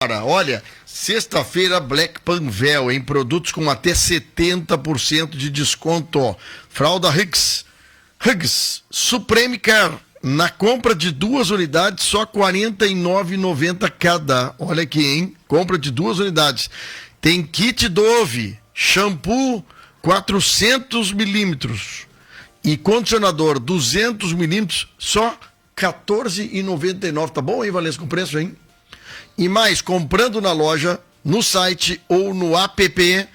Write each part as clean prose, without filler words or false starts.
Olha, sexta-feira Black Panvel, em produtos com até 70% de desconto. Fralda Huggies Supreme Care, na compra de 2 unidades, só R$ 49,90 cada. Olha aqui, hein? Compra de 2 unidades. Tem kit Dove, shampoo 400 milímetros e condicionador 200 milímetros, só R$ 14,99. Tá bom, hein, Valência, com preço, hein? E mais, comprando na loja, no site ou no app,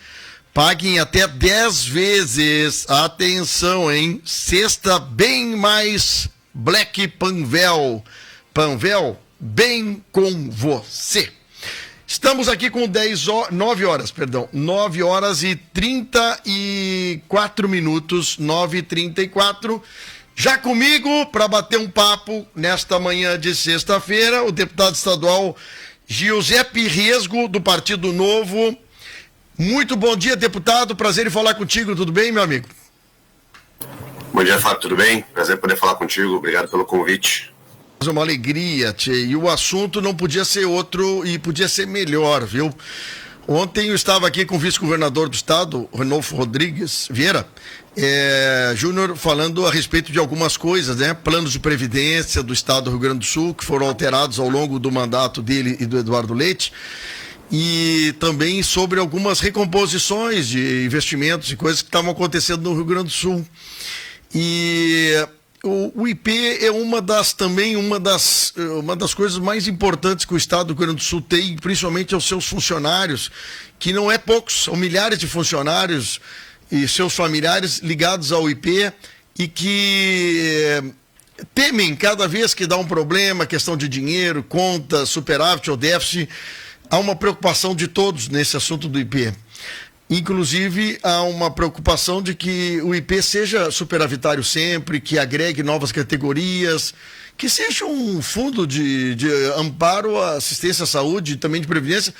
paguem até 10 vezes. Atenção, hein? Sexta bem mais Black Panvel. Panvel, bem com você. Estamos aqui com 9 horas e 34 minutos, 9h34. Já comigo, para bater um papo nesta manhã de sexta-feira, o deputado estadual Giuseppe Resgo, do Partido Novo. Muito bom dia, deputado. Prazer em falar contigo. Tudo bem, meu amigo? Bom dia, Fábio. Tudo bem? Prazer poder falar contigo. Obrigado pelo convite. É uma alegria, tchê. E o assunto não podia ser outro e podia ser melhor, viu? Ontem eu estava aqui com o vice-governador do estado, Ranolfo Rodrigues Vieira, Júnior, falando a respeito de algumas coisas, né? Planos de previdência do estado do Rio Grande do Sul, que foram alterados ao longo do mandato dele e do Eduardo Leite, e também sobre algumas recomposições de investimentos e coisas que estavam acontecendo no Rio Grande do Sul. E o IP é uma das coisas mais importantes que o estado do Rio Grande do Sul tem, principalmente aos seus funcionários, que não é poucos, são milhares de funcionários e seus familiares ligados ao IP e que temem cada vez que dá um problema, questão de dinheiro, conta, superávit ou déficit, há uma preocupação de todos nesse assunto do IP. Inclusive, há uma preocupação de que o IP seja superavitário sempre, que agregue novas categorias, que seja um fundo de amparo, assistência à saúde e também de previdência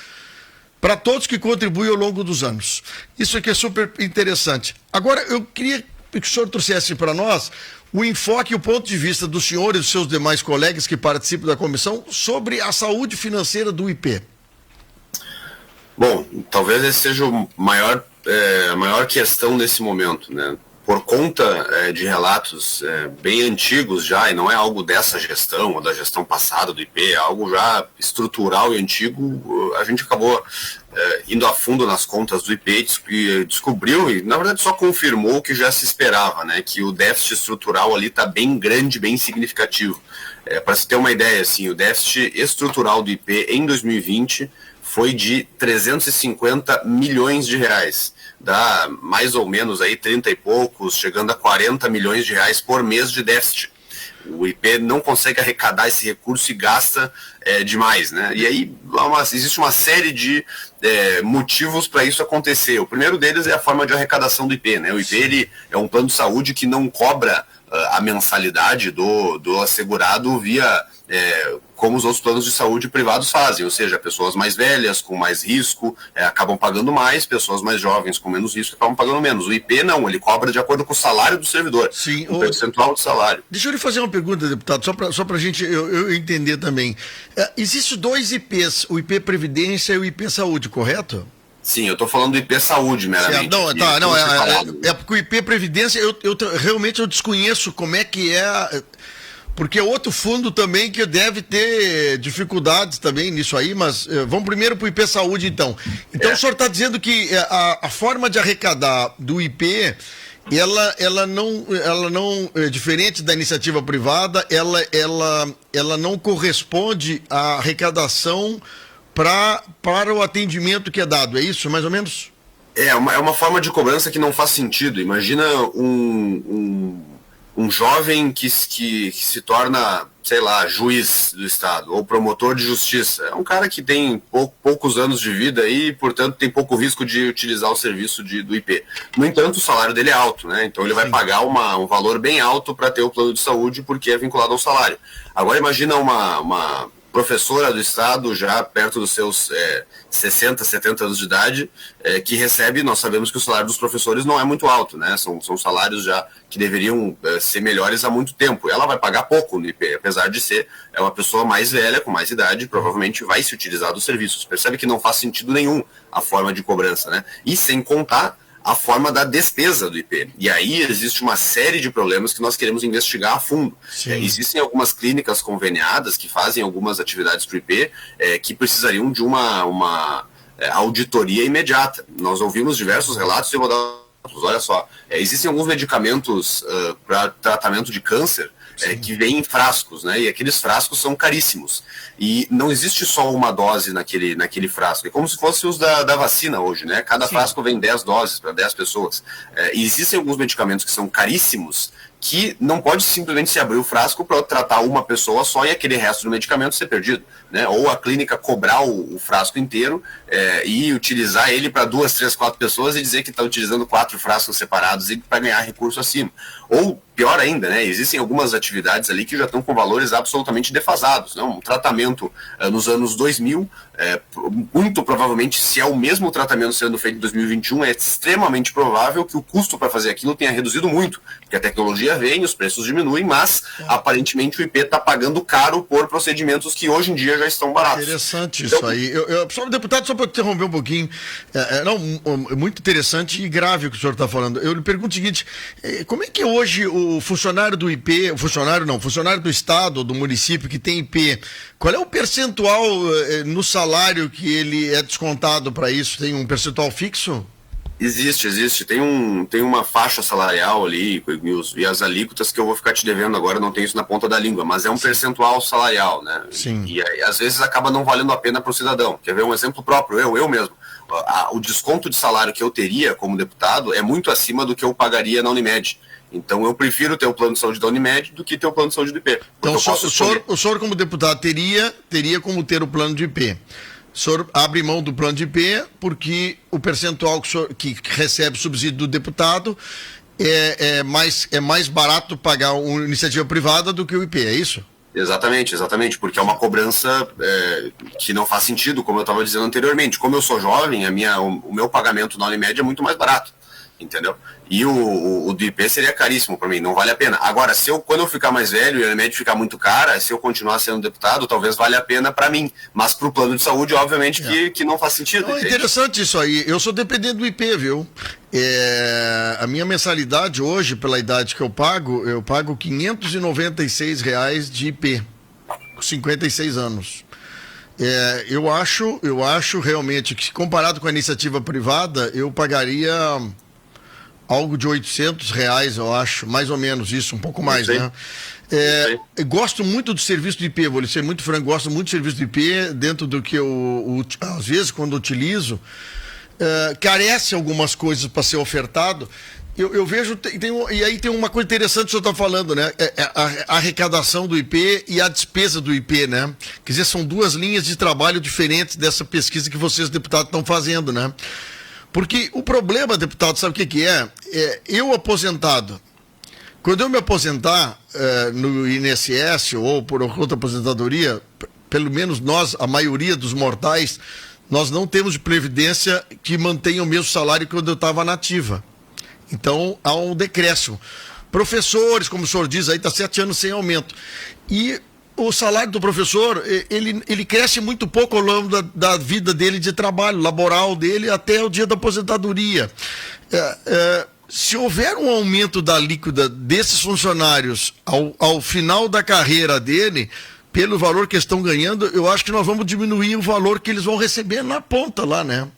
para todos que contribuem ao longo dos anos. Isso aqui é super interessante. Agora, eu queria que o senhor trouxesse para nós o enfoque e o ponto de vista do senhor e dos seus demais colegas que participam da comissão sobre a saúde financeira do IP. Bom, talvez esse seja a maior questão nesse momento, né? Por conta de relatos bem antigos já, e não é algo dessa gestão ou da gestão passada do IP, é algo já estrutural e antigo, a gente acabou indo a fundo nas contas do IP e descobriu, e na verdade só confirmou o que já se esperava, né? Que o déficit estrutural ali está bem grande, bem significativo. Para se ter uma ideia, assim, o déficit estrutural do IP em 2020 foi de 350 milhões de reais. Dá mais ou menos aí 30 e poucos, chegando a 40 milhões de reais por mês de déficit. O IP não consegue arrecadar esse recurso e gasta demais, né? E aí existe uma série de motivos para isso acontecer. O primeiro deles é a forma de arrecadação do IP, né? O IP ele é um plano de saúde que não cobra a mensalidade do assegurado via como os outros planos de saúde privados fazem, ou seja, pessoas mais velhas com mais risco acabam pagando mais, pessoas mais jovens com menos risco acabam pagando menos. O IP não, ele cobra de acordo com o salário do servidor, sim, o percentual do salário. Deixa eu lhe fazer uma pergunta, deputado, só para a gente eu entender também. Existem 2 IPs, o IP Previdência e o IP Saúde, correto? Sim, eu estou falando do IP Saúde, meramente. Porque o IP Previdência, eu realmente desconheço como é que é, porque é outro fundo também que deve ter dificuldades também nisso aí, mas vamos primeiro para o IP Saúde, então. Então o senhor está dizendo que a forma de arrecadar do IP, ela não diferente da iniciativa privada, ela não corresponde à arrecadação para o atendimento que é dado, é isso, mais ou menos? É uma forma de cobrança que não faz sentido. Imagina um jovem que se torna, sei lá, juiz do estado ou promotor de justiça. É um cara que tem poucos anos de vida e, portanto, tem pouco risco de utilizar o serviço do IP. No entanto, o salário dele é alto, né? Então ele vai pagar um valor bem alto para ter o plano de saúde porque é vinculado ao salário. Agora imagina uma professora do estado, já perto dos seus 60, 70 anos de idade, que recebe, nós sabemos que o salário dos professores não é muito alto, né? São salários já que deveriam ser melhores há muito tempo. Ela vai pagar pouco no IP, apesar de ser uma pessoa mais velha, com mais idade, provavelmente vai se utilizar dos serviços. Percebe que não faz sentido nenhum a forma de cobrança, né? E sem contar a forma da despesa do IP. E aí existe uma série de problemas que nós queremos investigar a fundo. Existem algumas clínicas conveniadas que fazem algumas atividades para o IP que precisariam de uma auditoria imediata. Nós ouvimos diversos relatos, eu vou dar olha só, existem alguns medicamentos para tratamento de câncer que vêm em frascos, né? E aqueles frascos são caríssimos. E não existe só uma dose naquele frasco. É como se fosse os da vacina hoje, né? Cada frasco vem 10 doses para 10 pessoas. E existem alguns medicamentos que são caríssimos que não pode simplesmente se abrir o frasco para tratar uma pessoa só e aquele resto do medicamento ser perdido, né? Ou a clínica cobrar o frasco inteiro e utilizar ele para 2, 3, 4 pessoas e dizer que está utilizando 4 frascos separados para ganhar recurso acima. Ou, pior ainda, né? Existem algumas atividades ali que já estão com valores absolutamente defasados, né? Um tratamento nos anos 2000, muito provavelmente, se é o mesmo tratamento sendo feito em 2021, é extremamente provável que o custo para fazer aquilo tenha reduzido muito, porque a tecnologia vem, os preços diminuem, mas aparentemente o IP está pagando caro por procedimentos que hoje em dia já estão baratos. Interessante isso aí. Só, deputado, só para interromper um pouquinho, muito interessante e grave o que o senhor está falando. Eu lhe pergunto o seguinte, como é que hoje o funcionário do IP, funcionário do estado, do município que tem IP, qual é o percentual no salário que ele é descontado para isso? Tem um percentual fixo? Existe. Tem uma faixa salarial ali e as alíquotas que eu vou ficar te devendo agora, não tenho isso na ponta da língua, mas é um percentual salarial, né? Sim. E aí, às vezes acaba não valendo a pena para o cidadão. Quer ver um exemplo próprio? Eu mesmo. O desconto de salário que eu teria como deputado é muito acima do que eu pagaria na Unimed. Então eu prefiro ter o plano de saúde da Unimed do que ter o plano de saúde do IP. Então o senhor como deputado teria como ter o plano de IP. O senhor abre mão do plano de IP porque o percentual que recebe subsídio do deputado é mais barato pagar uma iniciativa privada do que o IP, é isso? Exatamente, porque é uma cobrança que não faz sentido, como eu estava dizendo anteriormente. Como eu sou jovem, o meu pagamento na Unimed é muito mais barato, entendeu? E o do IP seria caríssimo para mim, não vale a pena. Agora, quando eu ficar mais velho e a Unimed ficar muito cara, se eu continuar sendo deputado, talvez valha a pena para mim. Mas para o plano de saúde, obviamente, que não faz sentido. É interessante isso aí. Eu sou dependente do IP, viu? A minha mensalidade hoje, pela idade que eu pago R$ 596 de IP, com 56 anos. Eu acho realmente que, comparado com a iniciativa privada, eu pagaria algo de R$800, eu acho, mais ou menos isso, um pouco mais, né? Eu gosto muito do serviço do IP, vou ser muito franco, gosto muito do serviço do IP, dentro do que eu às vezes, quando utilizo, carece algumas coisas para ser ofertado. Eu vejo, e aí tem uma coisa interessante que o senhor está falando, né? A arrecadação do IP e a despesa do IP, né? Quer dizer, são duas linhas de trabalho diferentes dessa pesquisa que vocês, deputados, estão fazendo, né? Porque o problema, deputado, sabe o que é? Eu aposentado, quando eu me aposentar no INSS ou por outra aposentadoria, pelo menos nós, a maioria dos mortais, nós não temos de previdência que mantenha o mesmo salário que quando eu estava na ativa. Então, há um decréscimo. Professores, como o senhor diz, aí está 7 anos sem aumento. E o salário do professor, ele cresce muito pouco ao longo da vida dele de trabalho, laboral dele, até o dia da aposentadoria. Se houver um aumento da alíquota desses funcionários ao final da carreira dele, pelo valor que estão ganhando, eu acho que nós vamos diminuir o valor que eles vão receber na ponta lá, né?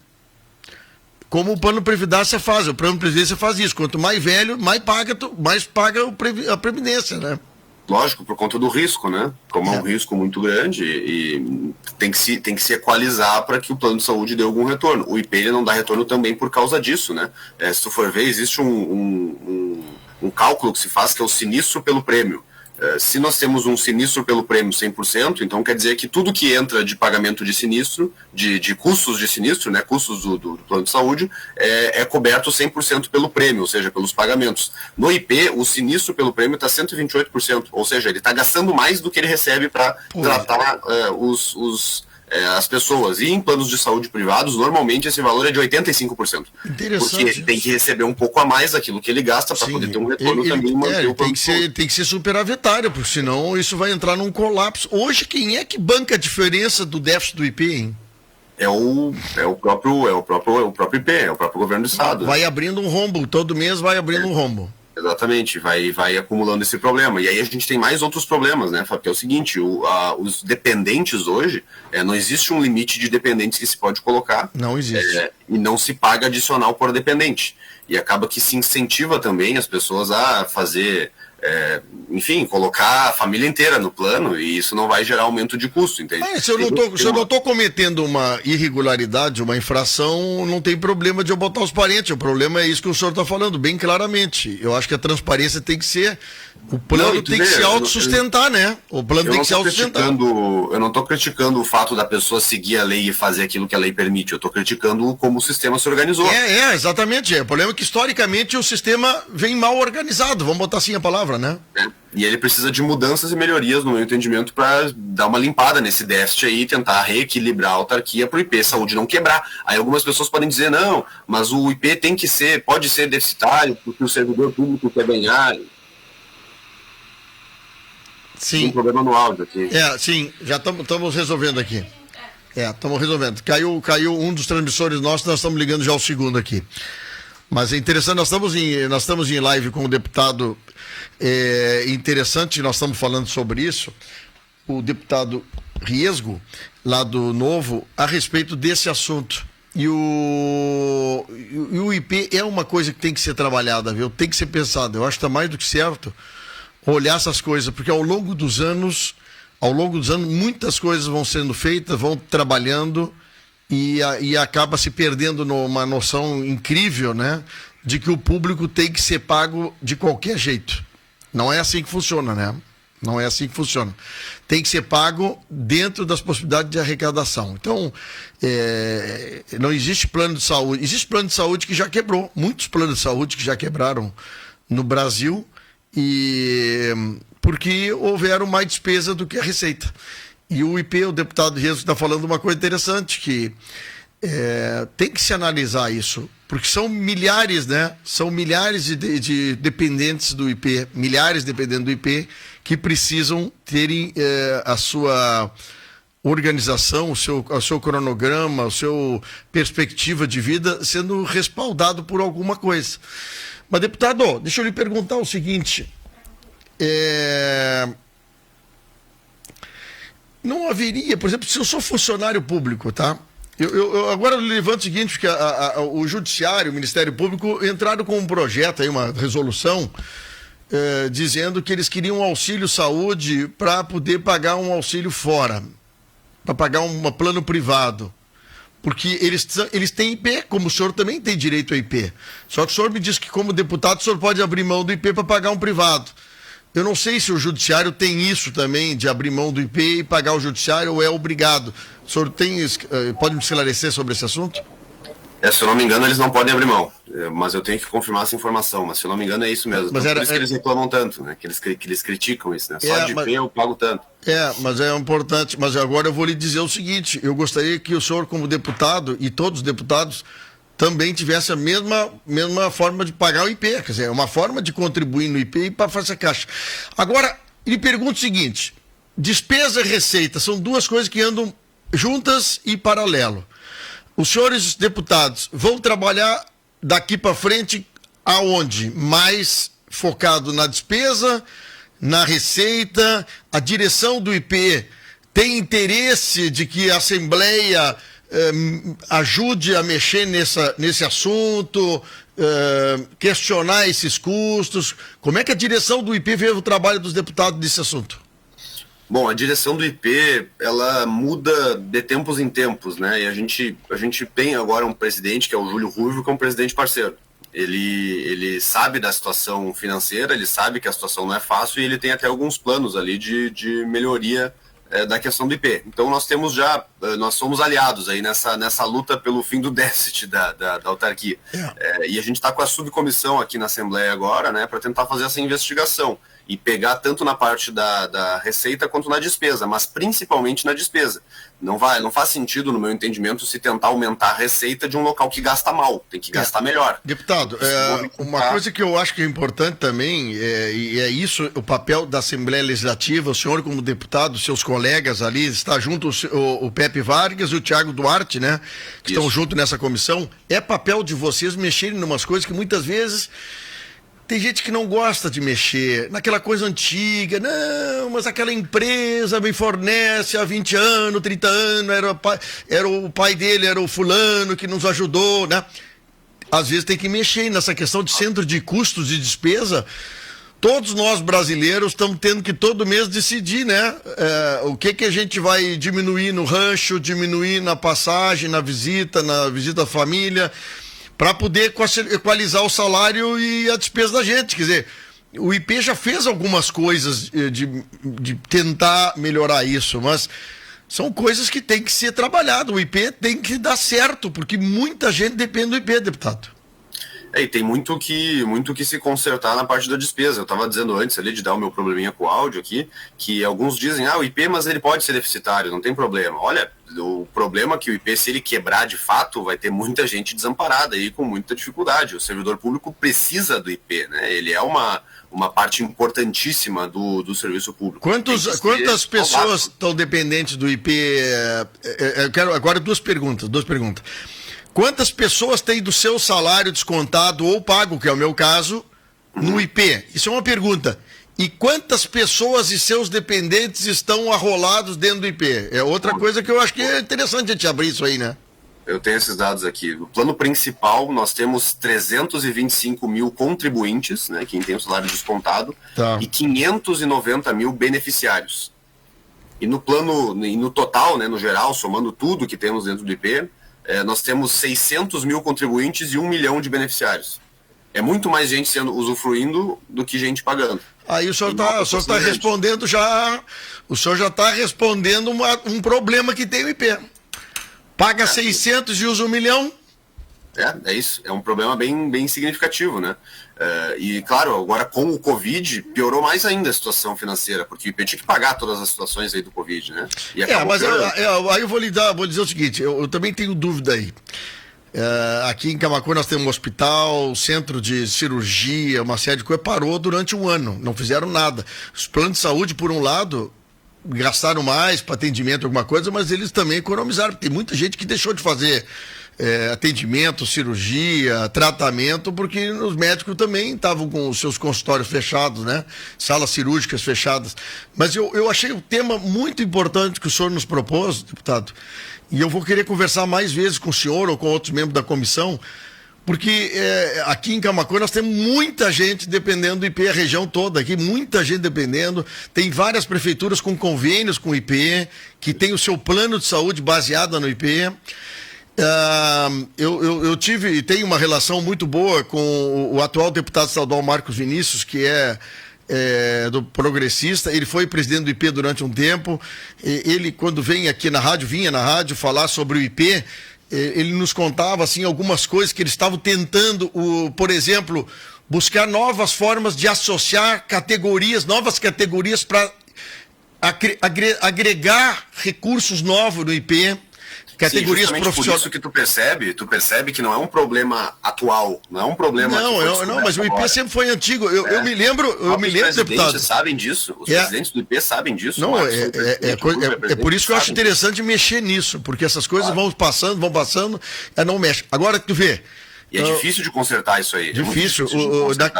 Como o plano de previdência faz. O plano de previdência faz isso. Quanto mais velho, mais paga a previdência, né? Lógico, por conta do risco, né? Como é um risco muito grande e tem que se equalizar para que o plano de saúde dê algum retorno. O IP ele não dá retorno também por causa disso, né? Se tu for ver, existe um cálculo que se faz que é o sinistro pelo prêmio. Se nós temos um sinistro pelo prêmio 100%, então quer dizer que tudo que entra de pagamento de sinistro, de custos de sinistro, né, custos do plano de saúde, é coberto 100% pelo prêmio, ou seja, pelos pagamentos. No IP, o sinistro pelo prêmio está 128%, ou seja, ele está gastando mais do que ele recebe para tratar as pessoas. E em planos de saúde privados, normalmente esse valor é de 85%. Interessante. Porque ele tem que receber um pouco a mais daquilo que ele gasta para poder ter um retorno também. Tem que ser superavitário, porque senão isso vai entrar num colapso. Hoje, quem é que banca a diferença do déficit do IP, hein? É o próprio IP, é o próprio governo do estado. Vai abrindo um rombo, todo mês vai abrindo um rombo. Exatamente, vai acumulando esse problema. E aí a gente tem mais outros problemas, né, Fábio? Que é o seguinte, os dependentes hoje, não existe um limite de dependentes que se pode colocar. Não existe. E não se paga adicional por dependente. E acaba que se incentiva também as pessoas a fazer, enfim, colocar a família inteira no plano, e isso não vai gerar aumento de custo, entende? Se eu não estou cometendo uma irregularidade, uma infração, não tem problema de eu botar os parentes. O problema é isso que o senhor está falando, bem claramente. Eu acho que a transparência tem que ser... O plano tem que se autossustentar, né? O plano tem que se autossustentar. Eu não estou criticando o fato da pessoa seguir a lei e fazer aquilo que a lei permite. Eu estou criticando como o sistema se organizou. Exatamente. O problema é que, historicamente, o sistema vem mal organizado. Vamos botar assim a palavra, né? E ele precisa de mudanças e melhorias, no meu entendimento, para dar uma limpada nesse déficit aí e tentar reequilibrar a autarquia para o IP Saúde não quebrar. Aí algumas pessoas podem dizer, não, mas o IP pode ser deficitário porque o servidor público quer ganhar. Sim. Tem um problema no áudio aqui. Sim, já estamos resolvendo aqui. Estamos resolvendo. Caiu um dos transmissores nossos, nós estamos ligando já ao segundo aqui. Mas é interessante, nós estamos em live com o deputado, interessante, nós estamos falando sobre isso, o deputado Riesgo, lá do Novo, a respeito desse assunto. E o IP é uma coisa que tem que ser trabalhada, viu? Tem que ser pensada. Eu acho que está mais do que certo olhar essas coisas, porque ao longo dos anos, muitas coisas vão sendo feitas, vão trabalhando e acaba se perdendo numa noção incrível, né, de que o público tem que ser pago de qualquer jeito. Não é assim que funciona, né? Não é assim que funciona. Tem que ser pago dentro das possibilidades de arrecadação. Então, não existe plano de saúde. Existe plano de saúde que já quebrou. Muitos planos de saúde que já quebraram no Brasil, porque houveram mais despesa do que a receita. E o IP, o deputado Riesgo, está falando uma coisa interessante, que tem que se analisar isso, porque são milhares, né? São milhares de dependentes do IP, milhares dependendo do IP, que precisam terem a sua organização, o seu cronograma, a sua perspectiva de vida sendo respaldado por alguma coisa. Mas, deputado, deixa eu lhe perguntar o seguinte, não haveria, por exemplo, se eu sou funcionário público, tá? Eu agora levanto o seguinte, porque o Judiciário, o Ministério Público entraram com um projeto, aí, uma resolução, dizendo que eles queriam um auxílio saúde para poder pagar um auxílio fora, para pagar um plano privado. Porque eles têm IP, como o senhor também tem direito a IP. Só que o senhor me disse que, como deputado, o senhor pode abrir mão do IP para pagar um privado. Eu não sei se o Judiciário tem isso também, de abrir mão do IP e pagar o Judiciário, ou é obrigado. O senhor pode me esclarecer sobre esse assunto? Se eu não me engano, eles não podem abrir mão. Mas eu tenho que confirmar essa informação. Mas se eu não me engano, é isso mesmo. Mas então, por isso que eles reclamam tanto, né? Que eles criticam isso, né? Só de IP eu pago tanto. Mas é importante. Mas agora eu vou lhe dizer o seguinte: eu gostaria que o senhor, como deputado, e todos os deputados, também tivesse a mesma forma de pagar o IP. Quer dizer, é uma forma de contribuir no IP e para fazer a caixa. Agora, lhe pergunto o seguinte: despesa e receita são duas coisas que andam juntas e paralelo. Os senhores deputados vão trabalhar daqui para frente aonde? Mais focado na despesa, na receita? A direção do IP tem interesse de que a Assembleia ajude a mexer nesse assunto, questionar esses custos? Como é que a direção do IP vê o trabalho dos deputados nesse assunto? Bom, a direção do IP, ela muda de tempos em tempos, né? E a gente tem agora um presidente, que é o Júlio Ruivo, que é um presidente parceiro. ele sabe da situação financeira, ele sabe que a situação não é fácil e ele tem até alguns planos ali de melhoria da questão do IP. Então nós somos aliados aí nessa luta pelo fim do déficit da autarquia. E a gente está com a subcomissão aqui na Assembleia agora, né, para tentar fazer essa investigação e pegar tanto na parte da receita quanto na despesa, mas principalmente na despesa. Não faz sentido, no meu entendimento, se tentar aumentar a receita de um local que gasta mal, tem que gastar melhor. Deputado, uma coisa que eu acho que é importante também, e é isso o papel da Assembleia Legislativa, o senhor como deputado, seus colegas ali, está junto o Pepe Vargas e o Thiago Duarte, né, que estão junto nessa comissão, é papel de vocês mexerem em umas coisas que muitas vezes tem gente que não gosta de mexer naquela coisa antiga. Não, mas aquela empresa me fornece há 20 anos, 30 anos, era o pai dele, era o fulano que nos ajudou, né? Às vezes tem que mexer nessa questão de centro de custos e despesa. Todos nós brasileiros estamos tendo que todo mês decidir, né? O que a gente vai diminuir no rancho, diminuir na passagem, na visita à família, para poder equalizar o salário e a despesa da gente. Quer dizer, o IP já fez algumas coisas de tentar melhorar isso, mas são coisas que tem que ser trabalhado. O IP tem que dar certo, porque muita gente depende do IP, deputado. E tem muito que se consertar na parte da despesa. Eu estava dizendo antes ali de dar o meu probleminha com o áudio aqui, que alguns dizem, o IP, mas ele pode ser deficitário, não tem problema. Olha, o problema é que o IP, se ele quebrar de fato, vai ter muita gente desamparada aí com muita dificuldade. O servidor público precisa do IP, né? Ele é uma parte importantíssima do serviço público. Quantas pessoas estão dependentes do IP? Eu quero agora duas perguntas. Quantas pessoas têm do seu salário descontado ou pago, que é o meu caso, no IP? Isso é uma pergunta. E quantas pessoas e seus dependentes estão arrolados dentro do IP? É outra coisa que eu acho que é interessante a gente abrir isso aí, né? Eu tenho esses dados aqui. No plano principal, nós temos 325 mil contribuintes, né, quem tem o salário descontado, e 590 mil beneficiários. E no total, né, no geral, somando tudo que temos dentro do IP, nós temos 600 mil contribuintes e 1 milhão de beneficiários. É muito mais gente usufruindo do que gente pagando. Aí o senhor está respondendo já. O senhor já está respondendo um problema que tem o IP. Paga 600 e usa 1 milhão? É isso. É um problema bem significativo, né? E, claro, agora com o Covid, piorou mais ainda a situação financeira, porque o IP tinha que pagar todas as situações aí do Covid, né? Mas aí eu vou dizer o seguinte, eu também tenho dúvida aí. Aqui em Camaquã nós temos um hospital, centro de cirurgia, uma série de coisas, parou durante um ano, não fizeram nada. Os planos de saúde, por um lado, gastaram mais para atendimento, alguma coisa, mas eles também economizaram. Tem muita gente que deixou de fazer atendimento, cirurgia, tratamento, porque os médicos também estavam com os seus consultórios fechados, né? Salas cirúrgicas fechadas. Mas eu achei o tema muito importante que o senhor nos propôs, deputado, e eu vou querer conversar mais vezes com o senhor ou com outros membros da comissão, porque aqui em Camaquã nós temos muita gente dependendo do IP, a região toda aqui, muita gente dependendo, tem várias prefeituras com convênios com o IP, que tem o seu plano de saúde baseado no IP. Eu tive e tenho uma relação muito boa com o atual deputado estadual Marcos Vinícius, que é do Progressista. Ele foi presidente do IP durante um tempo. Ele, quando vinha na rádio falar sobre o IP, ele nos contava assim, algumas coisas que eles estavam tentando, por exemplo, buscar novas formas de associar novas categorias para agregar recursos novos no IP. Categorias profissionais. Por isso que tu percebe que não é um problema atual, não é um problema. Não, mas o IP agora sempre foi antigo. Eu me lembro, deputado. Sabem disso, os presidentes do IP sabem disso. Não, é por isso que eu acho interessante mexer nisso, porque essas coisas vão passando, não mexe. Agora tu vê. E é difícil de consertar isso aí. Difícil.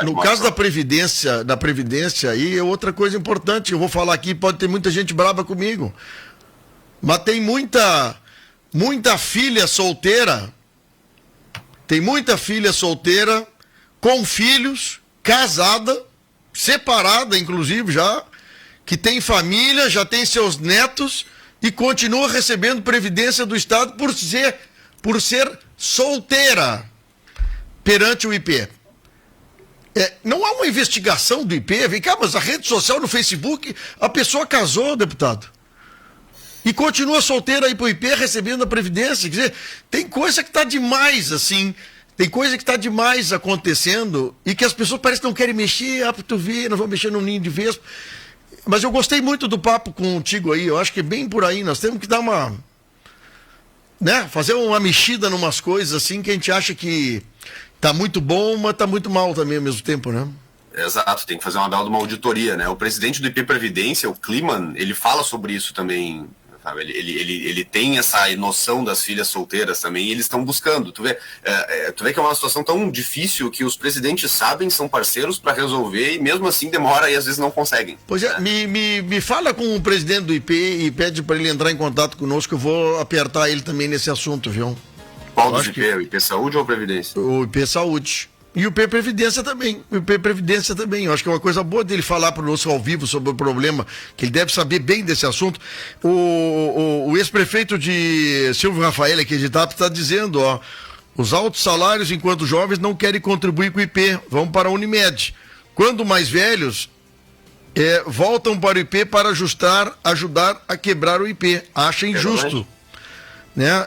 No caso da Previdência aí é outra coisa importante. Eu vou falar aqui, pode ter muita gente brava comigo. Mas tem muita filha solteira, com filhos, casada, separada, inclusive já, que tem família, já tem seus netos e continua recebendo previdência do Estado por ser solteira. perante o IP. Não há uma investigação do IP, vem cá, mas a rede social no Facebook, a pessoa casou, deputado. E continua solteira aí pro IP recebendo a Previdência. Quer dizer, tem coisa que está demais, assim. Tem coisa que está demais acontecendo e que as pessoas parecem que não querem mexer. Para tu ver, não vão mexer no ninho de vespa. Mas eu gostei muito do papo contigo aí. Eu acho que é bem por aí. Nós temos que dar uma... né? Fazer uma mexida numas coisas assim que a gente acha que tá muito bom, mas tá muito mal também ao mesmo tempo, né? Exato, tem que fazer uma bela de uma auditoria, né? O presidente do IP Previdência, o Kliman, ele fala sobre isso também, sabe? Ele tem essa noção das filhas solteiras também, e eles estão buscando. Tu vê que é uma situação tão difícil que os presidentes sabem, são parceiros para resolver, e mesmo assim demora e às vezes não conseguem. Pois é, me fala com o presidente do IP e pede para ele entrar em contato conosco, eu vou apertar ele também nesse assunto, viu? Qual dos IP? O IP Saúde ou a Previdência? O IP Saúde. E o IP Previdência também. O IP Previdência também. Eu acho que é uma coisa boa dele falar para o nosso ao vivo sobre o problema, que ele deve saber bem desse assunto. O ex-prefeito de Silvio Rafael, aqui de Itápolis, está dizendo, ó, os altos salários enquanto jovens não querem contribuir com o IP, vão para a Unimed. Quando mais velhos, voltam para o IP para ajudar a quebrar o IP. Acha injusto. Né?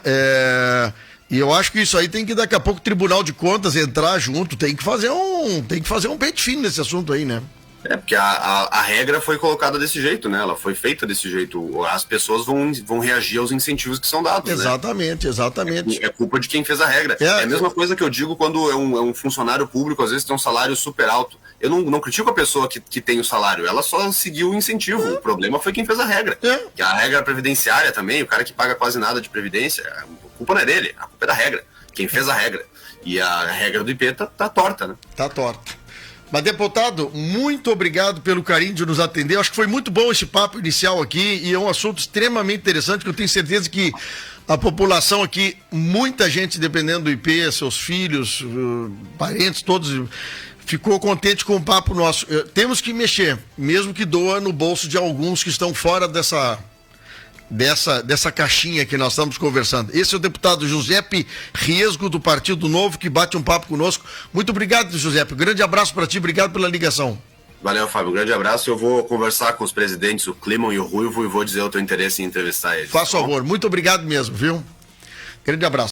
E eu acho que isso aí tem que daqui a pouco o Tribunal de Contas entrar junto, tem que fazer um pente fino nesse assunto aí, né? Porque a regra foi colocada desse jeito, né? Ela foi feita desse jeito. As pessoas vão reagir aos incentivos que são dados. Exatamente, né? Exatamente. É culpa de quem fez a regra. É a mesma coisa que eu digo quando é um funcionário público, às vezes tem um salário super alto. Eu não critico a pessoa que tem o salário, ela só seguiu o incentivo. O problema foi quem fez a regra. Que a regra previdenciária também, o cara que paga quase nada de previdência, a culpa não é dele, a culpa é da regra. Quem fez a regra. E a regra do IP tá torta, né? Tá torta. Mas, deputado, muito obrigado pelo carinho de nos atender. Eu acho que foi muito bom esse papo inicial aqui e é um assunto extremamente interessante que eu tenho certeza que a população aqui, muita gente dependendo do IP, seus filhos, parentes, todos, ficou contente com o papo nosso. Temos que mexer, mesmo que doa no bolso de alguns que estão fora dessa caixinha que nós estamos conversando. Esse é o deputado Giuseppe Riesgo, do Partido Novo, que bate um papo conosco. Muito obrigado, Giuseppe. Um grande abraço para ti, obrigado pela ligação. Valeu, Fábio. Um grande abraço. Eu vou conversar com os presidentes, o Kliman e o Ruivo, e vou dizer o teu interesse em entrevistar eles. Faça favor. Muito obrigado mesmo, viu? Grande abraço.